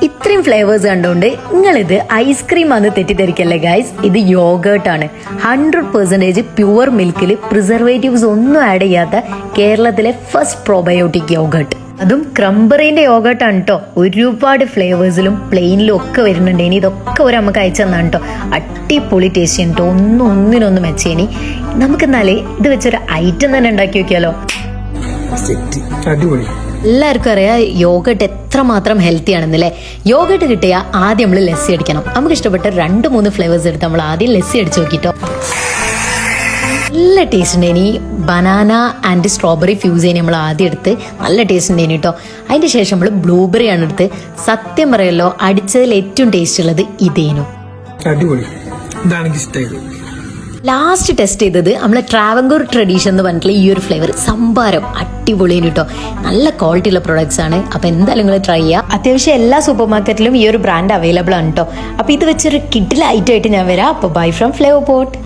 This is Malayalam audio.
ഇത്രയും ഫ്ലേവേഴ്സ് കണ്ടുകൊണ്ട് നിങ്ങളിത് ഐസ്ക്രീം ആണെന്ന് തെറ്റിദ്ധരിക്കല്ലേ ഗൈസ്. ഇത് യോഗേർട്ട് ആണ്. 100% പ്യുവർ മിൽക്കിൽ പ്രിസർവേറ്റീവ്സ് ഒന്നും ആഡ് ചെയ്യാത്ത കേരളത്തിലെ ഫസ്റ്റ് പ്രോബയോട്ടിക് യോഗേർട്ട്. അതും ക്രംബറിന്റെ യോഗേർട്ട് ആണ് കേട്ടോ. ഒരുപാട് ഫ്ലേവേഴ്സിലും പ്ലെയിനിലും ഒക്കെ വരുന്നുണ്ട്. ഇനി ഇതൊക്കെ ഒരു നമുക്ക് അയച്ചു തന്നാണ് കേട്ടോ. അടിപൊളി ടേസ്റ്റ് കേട്ടോ. ഒന്നിനൊന്നും മെച്ചേനി. നമുക്ക് എന്നാലേ ഇത് വെച്ചൊരു ഐറ്റം തന്നെ ഉണ്ടാക്കി വെക്കാലോ. എല്ലാവർക്കും അറിയാം യോഗേർട്ട് എത്രമാത്രം ഹെൽത്തി ആണെന്നല്ലേ. യോഗേർട്ട് കിട്ടിയാൽ ആദ്യം നമ്മൾ ലസ്സി അടിക്കണം. നമുക്ക് ഇഷ്ടപ്പെട്ട 2-3 ഫ്ലേവേഴ്സ് എടുത്ത് നമ്മൾ ആദ്യം ലസ്സി അടിച്ചു നോക്കിട്ടോ. നല്ല ടേസ്റ്റ് ഉണ്ട്. ഇനി ബനാന ആൻഡ് സ്ട്രോബെറി ഫ്യൂസ് ചെയ്യണി നമ്മൾ ആദ്യം എടുത്ത് നല്ല ടേസ്റ്റ് ഉണ്ട് കേട്ടോ. അതിന്റെ ശേഷം നമ്മൾ ബ്ലൂബെറി ആണ് എടുത്ത്. സത്യം പറയല്ലോ അടിച്ചതിൽ ഏറ്റവും ടേസ്റ്റ് ഉള്ളത് ഇതേനു. ലാസ്റ്റ് ടെസ്റ്റ് ചെയ്തത് നമ്മളെ ട്രാവൻകൂർ ട്രഡീഷൻ എന്ന് പറഞ്ഞിട്ടുള്ള ഈ ഒരു ഫ്ലേവർ സംഭാരം അടിപൊളിയാണ് കേട്ടോ. നല്ല ക്വാളിറ്റി ഉള്ള പ്രൊഡക്ട്സ് ആണ്. അപ്പൊ എന്തായാലും നിങ്ങൾ ട്രൈ ചെയ്യുക. അത്യാവശ്യം എല്ലാ സൂപ്പർ മാർക്കറ്റിലും ഈ ഒരു ബ്രാൻഡ് അവൈലബിൾ ആണ് കേട്ടോ. അപ്പൊ ഇത് വെച്ചൊരു കിഡിൽ ഐറ്റം ആയിട്ട് ഞാൻ വരാം. അപ്പൊ ബൈ ഫ്രം ഫ്ലേവർ പോട്ട്.